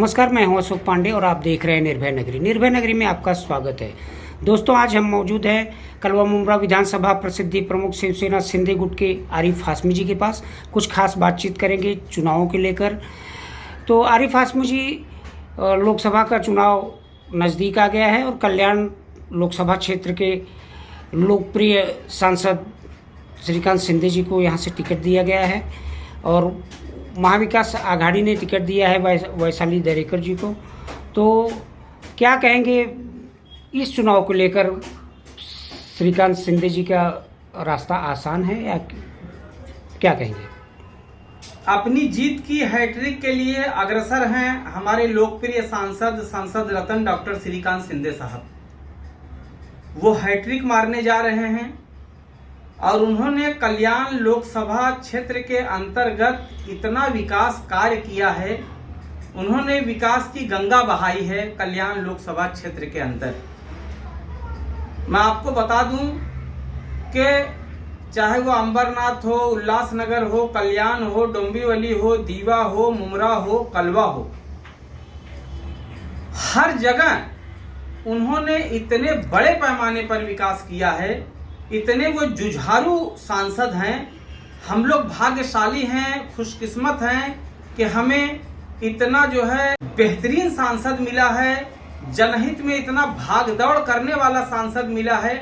नमस्कार, मैं हूं अशोक पांडे और आप देख रहे हैं निर्भय नगरी। निर्भय नगरी में आपका स्वागत है। दोस्तों, आज हम मौजूद हैं कलवा मुमरा विधानसभा प्रसिद्धि प्रमुख शिवसेना सिंधे गुट के आरिफ हाशमी जी के पास। कुछ खास बातचीत करेंगे चुनावों के लेकर। तो आरिफ हाशमी जी, लोकसभा का चुनाव नज़दीक आ गया है और कल्याण लोकसभा क्षेत्र के लोकप्रिय सांसद श्रीकांत शिंदे जी को यहाँ से टिकट दिया गया है और महाविकास आघाड़ी ने टिकट दिया है वैशाली दरेकर जी को। तो क्या कहेंगे इस चुनाव को लेकर? श्रीकांत शिंदे जी का रास्ता आसान है या क्या कहेंगे? अपनी जीत की हैट्रिक के लिए अग्रसर हैं हमारे लोकप्रिय सांसद रत्न डॉक्टर श्रीकांत शिंदे साहब। वो हैट्रिक मारने जा रहे हैं और उन्होंने कल्याण लोकसभा क्षेत्र के अंतर्गत इतना विकास कार्य किया है। उन्होंने विकास की गंगा बहाई है कल्याण लोकसभा क्षेत्र के अंदर। मैं आपको बता दूं कि चाहे वो अंबरनाथ हो, उल्लासनगर हो, कल्याण हो, डोंबिवली हो, दीवा हो, मुमरा हो, कलवा हो, हर जगह उन्होंने इतने बड़े पैमाने पर विकास किया है। इतने वो जुझारू सांसद हैं। हम लोग भाग्यशाली हैं, खुशकिस्मत हैं कि हमें इतना जो है बेहतरीन सांसद मिला है। जनहित में इतना भागदौड़ करने वाला सांसद मिला है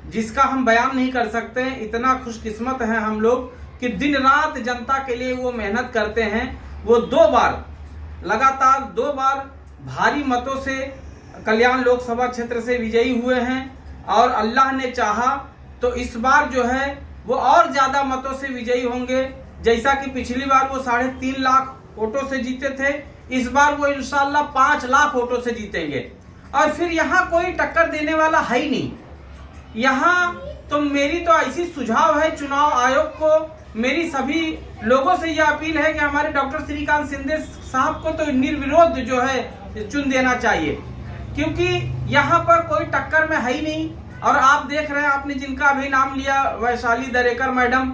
जिसका हम बयान नहीं कर सकते। इतना खुशकिस्मत हैं हम लोग कि दिन रात जनता के लिए वो मेहनत करते हैं। वो लगातार दो बार भारी मतों से कल्याण लोकसभा क्षेत्र से विजयी हुए हैं और अल्लाह ने चाहा तो इस बार जो है वो और ज्यादा मतों से विजयी होंगे। जैसा कि पिछली बार वो 3.5 लाख वोटों से जीते थे, इस बार वो इंशाल्लाह 5 लाख वोटों से जीतेंगे। और फिर यहाँ कोई टक्कर देने वाला है ही नहीं। यहाँ तो मेरी तो ऐसी सुझाव है चुनाव आयोग को, मेरी सभी लोगों से यह अपील है कि हमारे डॉक्टर श्रीकांत शिंदे साहब को तो निर्विरोध जो है चुन देना चाहिए, क्योंकि यहाँ पर कोई टक्कर में है ही नहीं। और आप देख रहे हैं, आपने जिनका अभी नाम लिया वैशाली दरेकर मैडम,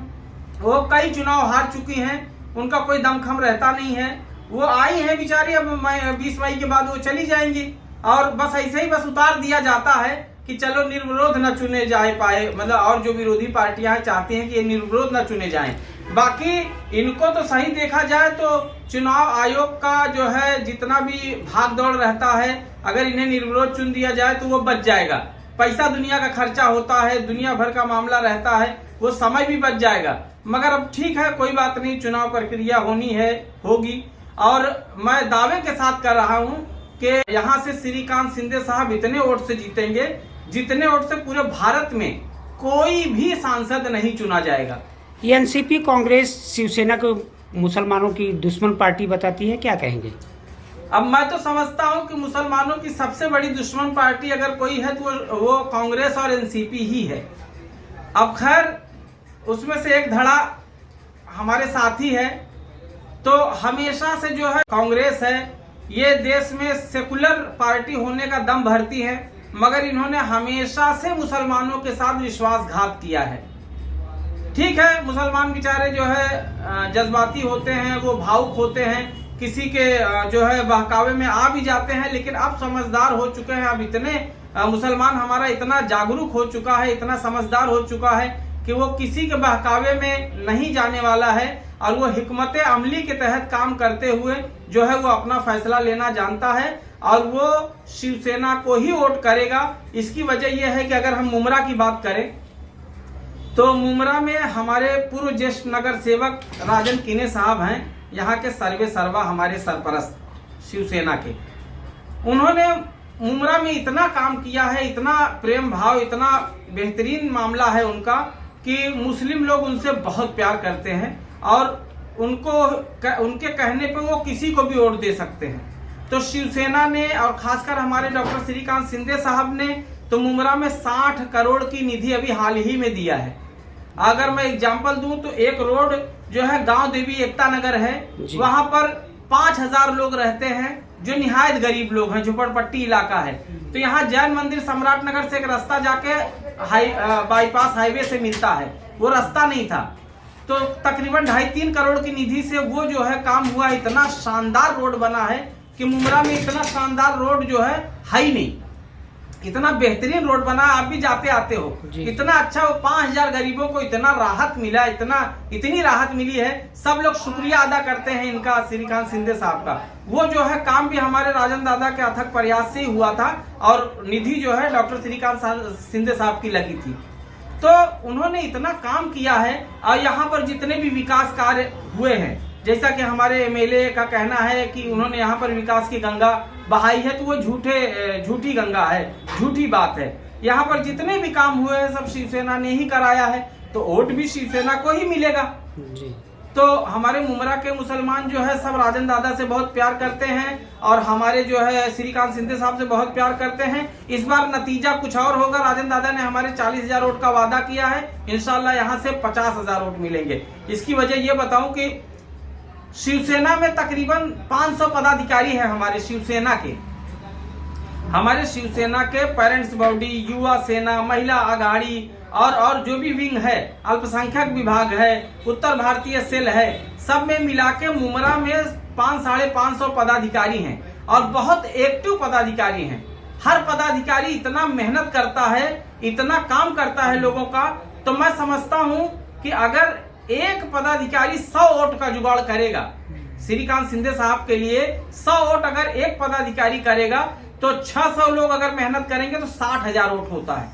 वो कई चुनाव हार चुकी हैं, उनका कोई दमखम रहता नहीं है। वो आई हैं बेचारी, अब 20 मई के बाद वो चली जाएंगी और बस ऐसे ही बस उतार दिया जाता है कि चलो निर्विरोध न चुने जाए पाए, मतलब और जो विरोधी पार्टियां चाहती हैं कि ये निर्विरोध न चुने जाएं। बाकी इनको तो सही देखा जाए तो चुनाव आयोग का जो है जितना भी भाग दौड़ रहता है, अगर इन्हें निर्विरोध चुन दिया जाए तो वो बच जाएगा। पैसा दुनिया का खर्चा होता है, दुनिया भर का मामला रहता है, वो समय भी बच जाएगा। मगर अब ठीक है, कोई बात नहीं, चुनाव प्रक्रिया होगी। और मैं दावे के साथ कर रहा हूं कि यहां से श्रीकांत शिंदे साहब इतने वोट से जीतेंगे जितने वोट से पूरे भारत में कोई भी सांसद नहीं चुना जाएगा। एनसीपी कांग्रेस शिवसेना को मुसलमानों की दुश्मन पार्टी बताती है, क्या कहेंगे? अब मैं तो समझता हूं कि मुसलमानों की सबसे बड़ी दुश्मन पार्टी अगर कोई है तो वो कांग्रेस और एनसीपी ही है। अब खैर उसमें से एक धड़ा हमारे साथी है, तो हमेशा से जो है कांग्रेस है, ये देश में सेकुलर पार्टी होने का दम भरती है, मगर इन्होंने हमेशा से मुसलमानों के साथ विश्वासघात किया है। ठीक है, मुसलमान बेचारे जो है जज्बाती होते हैं, वो भावुक होते हैं, किसी के जो है बहकावे में आ भी जाते हैं, लेकिन अब समझदार हो चुके हैं। अब इतने मुसलमान हमारा इतना जागरूक हो चुका है, इतना समझदार हो चुका है कि वो किसी के बहकावे में नहीं जाने वाला है और वो हिकमत अमली के तहत काम करते हुए जो है वो अपना फैसला लेना जानता है और वो शिवसेना को ही वोट करेगा। इसकी वजह यह है कि अगर हम मुमरा की बात करें तो मुमरा में हमारे पूर्व ज्येष्ठ नगर सेवक राजन किने साहब हैं, यहाँ के सर्वे सर्वा हमारे सरपरस्त शिवसेना के। उन्होंने मुमरा में इतना काम किया है, इतना प्रेम भाव, इतना बेहतरीन मामला है उनका कि मुस्लिम लोग उनसे बहुत प्यार करते हैं और उनके कहने पे वो किसी को भी वोट दे सकते हैं। तो शिवसेना ने और खासकर हमारे डॉक्टर श्रीकांत शिंदे साहब ने तो मुमरा में 60 करोड़ की निधि अभी हाल ही में दिया है। अगर मैं एग्जाम्पल दूं तो एक रोड जो है गांव देवी एकता नगर है, वहां पर 5000 लोग रहते हैं जो निहायत गरीब लोग हैं, झुपड़पट्टी इलाका है। तो यहाँ जैन मंदिर सम्राट नगर से एक रास्ता जाके बाईपास हाईवे से मिलता है, वो रास्ता नहीं था। तो तकरीबन 2.5-3 करोड़ की निधि से वो जो है काम हुआ, इतना शानदार रोड बना है कि मुमरा में इतना शानदार रोड जो है ही नहीं, इतना बेहतरीन रोड बना, आप भी जाते आते हो, इतना अच्छा, वो 5000 गरीबों को इतना राहत मिला, इतनी राहत मिली है। सब लोग शुक्रिया अदा करते हैं इनका, श्रीकांत शिंदे साहब का। वो जो है काम भी हमारे राजन दादा के अथक प्रयास से ही हुआ था और निधि जो है डॉक्टर श्रीकांत शिंदे साहब की लगी थी। तो उन्होंने इतना काम किया है और यहाँ पर जितने भी विकास कार्य हुए हैं, जैसा कि हमारे एमएलए का कहना है कि उन्होंने यहाँ पर विकास की गंगा बहाई है, तो वो झूठी गंगा है, झूठी बात है। यहाँ पर जितने भी काम हुए हैं सब शिवसेना ने ही कराया है, तो वोट भी शिवसेना को ही मिलेगा जी। तो हमारे मुमरा के मुसलमान जो है सब राजन दादा से बहुत प्यार करते हैं और हमारे जो है श्रीकांत शिंदे साहब से बहुत प्यार करते हैं। इस बार नतीजा कुछ और होगा। राजन दादा ने हमारे 40,000 वोट का वादा किया है, इंशाल्लाह यहाँ से 50,000 वोट मिलेंगे। इसकी वजह ये बताऊं कि शिवसेना में तकरीबन 500 पदाधिकारी हैं हमारे शिवसेना के पेरेंट्स बॉडी, युवा सेना, महिला आघाड़ी और जो भी विंग है, अल्पसंख्यक विभाग है, उत्तर भारतीय सेल है, सब में मिला के मुमरा में 500-550 पदाधिकारी हैं और बहुत एक्टिव पदाधिकारी हैं। हर पदाधिकारी इतना मेहनत करता है, इतना काम करता है लोगों का। तो मैं समझता हूं कि अगर एक पदाधिकारी 100 वोट का जुगाड़ करेगा, श्रीकांत शिंदे साहब के लिए 100 वोट अगर एक पदाधिकारी करेगा तो 600 लोग अगर मेहनत करेंगे तो 60,000 वोट होता है।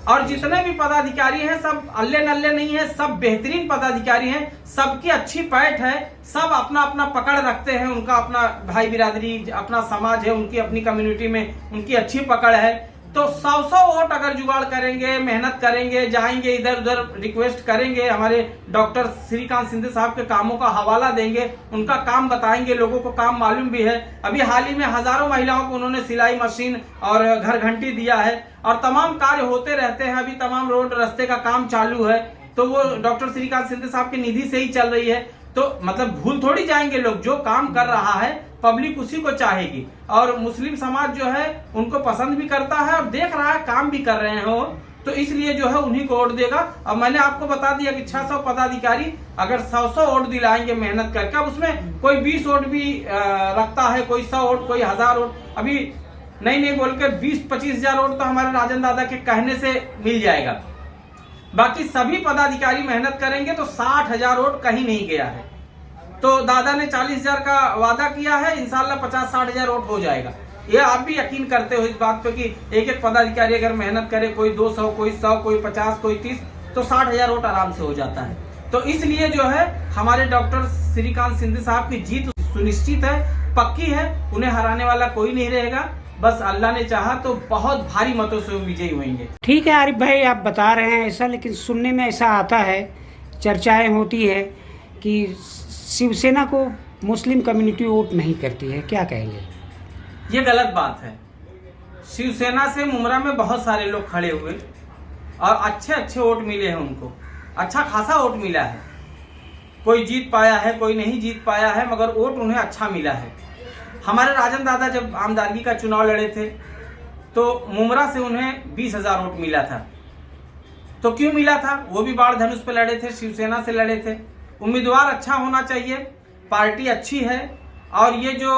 और जितने भी पदाधिकारी हैं सब अल्ले नल्ले नहीं है, सब बेहतरीन पदाधिकारी हैं, सबकी अच्छी पैठ है, सब अपना अपना पकड़ रखते हैं, उनका अपना भाई बिरादरी, अपना समाज है, उनकी अपनी कम्युनिटी में उनकी अच्छी पकड़ है। तो 100 वोट अगर जुगाड़ करेंगे, मेहनत करेंगे, जाएंगे इधर उधर, रिक्वेस्ट करेंगे, हमारे डॉक्टर श्रीकांत शिंदे साहब के कामों का हवाला देंगे, उनका काम बताएंगे, लोगों को काम मालूम भी है। अभी हाल ही में हजारों महिलाओं को उन्होंने सिलाई मशीन और घर घंटी दिया है और तमाम कार्य होते रहते हैं। अभी तमाम रोड रास्ते का काम चालू है, तो वो डॉक्टर श्रीकांत शिंदे साहब की निधि से ही चल रही है। तो मतलब भूल थोड़ी जाएंगे लोग, जो काम कर रहा है पब्लिक उसी को चाहेगी और मुस्लिम समाज जो है उनको पसंद भी करता है और देख रहा है काम भी कर रहे हो, तो इसलिए जो है उन्हीं को वोट देगा। अब मैंने आपको बता दिया कि 600 पदाधिकारी अगर 100 वोट दिलाएंगे मेहनत करके, अब उसमें कोई 20 वोट भी रखता है, कोई 100 वोट, कोई 1000 वोट, अभी नहीं बोल के 20-25,000 वोट तो हमारे राजन दादा के कहने से मिल जाएगा। बाकी सभी पदाधिकारी मेहनत करेंगे तो 60,000 वोट कहीं नहीं गया है। तो दादा ने 40,000 का वादा किया है, इंशाल्लाह 50-60,000 वोट हो जाएगा। ये आप भी यकीन करते हो इस बात पे कि एक एक पदाधिकारी अगर मेहनत करे, कोई 200, कोई 100, कोई 50, कोई 30, तो 60,000 वोट आराम से हो जाता है। तो इसलिए जो है हमारे डॉक्टर श्रीकांत शिंदे साहब की जीत सुनिश्चित है, पक्की है, उन्हें हराने वाला कोई नहीं रहेगा। बस अल्लाह ने चाहा तो बहुत भारी मतों से विजयी होंगे। ठीक है आरिफ भाई, आप बता रहे हैं ऐसा, लेकिन सुनने में ऐसा आता है, चर्चाएं होती है कि शिवसेना को मुस्लिम कम्युनिटी वोट नहीं करती है, क्या कहेंगे? ये गलत बात है। शिवसेना से मुमरा में बहुत सारे लोग खड़े हुए और अच्छे वोट मिले हैं उनको, अच्छा खासा वोट मिला है। कोई जीत पाया है, कोई नहीं जीत पाया है, मगर वोट उन्हें अच्छा मिला है। हमारे राजन दादा जब आमदारगी का चुनाव लड़े थे तो मुमरा से उन्हें 20,000 वोट मिला था। तो क्यों मिला था? वो भी बाढ़ धनुष पे लड़े थे, शिवसेना से लड़े थे। उम्मीदवार अच्छा होना चाहिए, पार्टी अच्छी है, और ये जो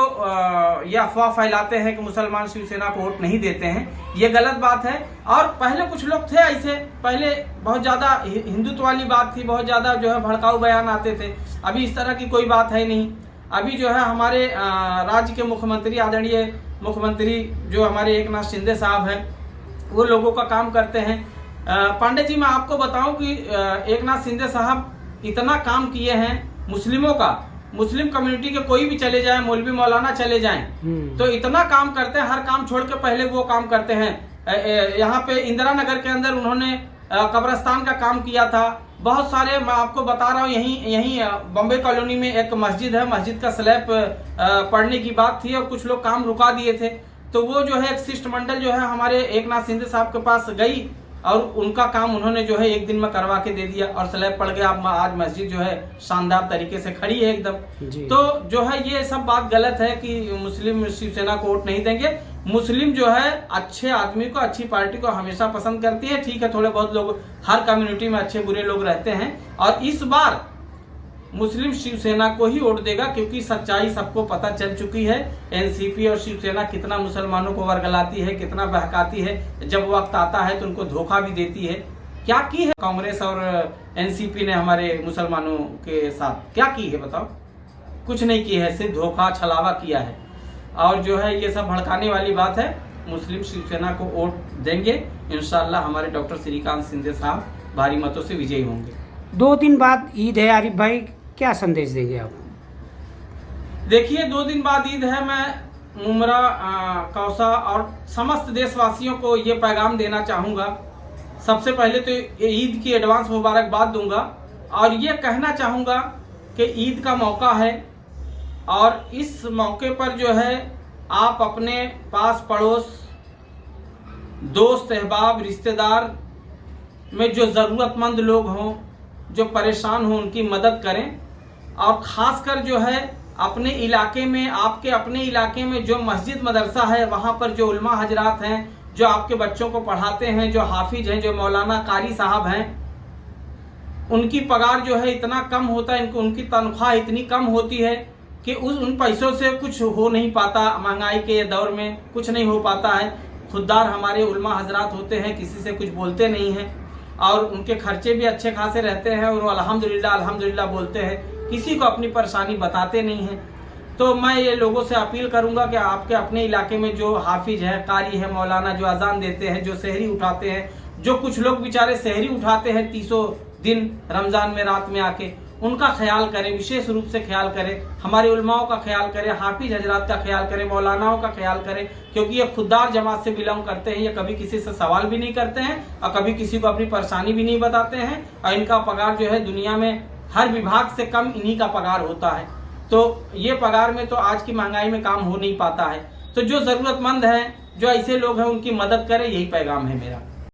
ये अफवाह फैलाते हैं कि मुसलमान शिवसेना को वोट नहीं देते हैं, ये गलत बात है। और पहले कुछ लोग थे ऐसे, पहले बहुत ज्यादा हिंदुत्व वाली बात थी, बहुत ज्यादा जो है भड़काऊ बयान आते थे। अभी इस तरह की कोई बात है नहीं। अभी जो है हमारे राज्य के मुख्यमंत्री, आदरणीय मुख्यमंत्री जो हमारे एकनाथ शिंदे साहब हैं, वो लोगों का काम करते हैं। पांडे जी, मैं आपको बताऊं कि एकनाथ शिंदे साहब इतना काम किए हैं मुस्लिमों का, मुस्लिम कम्युनिटी के कोई भी चले जाएं, मौलवी मौलाना चले जाएं, तो इतना काम करते हैं, हर काम छोड़ के पहले वो काम करते हैं। यहाँ पे इंदिरा नगर के अंदर उन्होंने कब्रिस्तान का काम किया था। बहुत सारे, मैं आपको बता रहा हूँ, यहीं बॉम्बे कॉलोनी में एक मस्जिद है, मस्जिद का स्लैब पड़ने की बात थी और कुछ लोग काम रुका दिए थे, तो वो जो है एक शिष्टमंडल जो है हमारे एकनाथ शिंदे साहब के पास गई और उनका काम उन्होंने जो है एक दिन में करवा के दे दिया और स्लैब पड़ गया। आज मस्जिद जो है शानदार तरीके से खड़ी है एकदम। तो जो है ये सब बात गलत है कि मुस्लिम शिवसेना को वोट नहीं देंगे। मुस्लिम जो है अच्छे आदमी को, अच्छी पार्टी को हमेशा पसंद करती है। ठीक है, थोड़े बहुत लोग, हर कम्युनिटी में अच्छे बुरे लोग रहते हैं, और इस बार मुस्लिम शिवसेना को ही वोट देगा, क्योंकि सच्चाई सबको पता चल चुकी है। एनसीपी और शिवसेना कितना मुसलमानों को वर्गलाती है, कितना बहकाती है, जब वक्त आता है तो उनको धोखा भी देती है। क्या की है कांग्रेस और एनसीपी ने हमारे मुसलमानों के साथ, क्या की है बताओ? कुछ नहीं की है, सिर्फ धोखा छलावा किया है। और जो है ये सब भड़काने वाली बात है। मुस्लिम शिवसेना को वोट देंगे, इंशाल्लाह हमारे डॉक्टर श्रीकांत शिंदे साहब भारी मतों से विजयी होंगे। 2 दिन बाद ईद है आरिफ भाई, क्या संदेश देंगे आप? देखिए 2 दिन बाद ईद है। मैं मुमरा, कौसा और समस्त देशवासियों को ये पैगाम देना चाहूँगा। सबसे पहले तो ईद की एडवांस मुबारकबाद दूंगा और ये कहना चाहूँगा कि ईद का मौका है और इस मौके पर जो है आप अपने पास पड़ोस, दोस्त अहबाब, रिश्तेदार में जो ज़रूरतमंद लोग हों, जो परेशान हों, उनकी मदद करें। और ख़ासकर जो है अपने इलाके में, आपके अपने इलाके में जो मस्जिद मदरसा है, वहाँ पर जो उलमा हजरात हैं, जो आपके बच्चों को पढ़ाते हैं, जो हाफिज हैं, जो मौलाना कारी साहब हैं, उनकी पगार जो है इतना कम होता है, उनकी तनख्वाह इतनी कम होती है कि उन पैसों से कुछ हो नहीं पाता। महंगाई के दौर में कुछ नहीं हो पाता है। खुददार हमारे उलमा हजरात होते हैं, किसी से कुछ बोलते नहीं हैं और उनके खर्चे भी अच्छे खासे रहते हैं और वो अल्हम्दुलिल्लाह अल्हम्दुलिल्लाह बोलते हैं, किसी को अपनी परेशानी बताते नहीं हैं। तो मैं ये लोगों से अपील करूंगा कि आपके अपने इलाके में जो हाफिज है, कारी है, मौलाना जो अजान देते हैं, जो सहरी उठाते हैं, जो कुछ लोग बेचारे सहरी उठाते हैं 30 दिन रमज़ान में रात में आके, उनका ख्याल करें, विशेष रूप से ख्याल करें। हमारे उलमाओं का ख्याल करें, हाफिज हजरात का ख्याल करें, मौलानाओं का ख्याल करें, क्योंकि ये खुददार जमात से बिलोंग करते हैं। ये कभी किसी से सवाल भी नहीं करते हैं और कभी किसी को अपनी परेशानी भी नहीं बताते हैं और इनका पगार जो है दुनिया में हर विभाग से कम इन्हीं का पगार होता है। तो ये पगार में तो आज की महंगाई में काम हो नहीं पाता है। तो जो ज़रूरतमंद है, जो ऐसे लोग हैं, उनकी मदद करें, यही पैगाम है मेरा।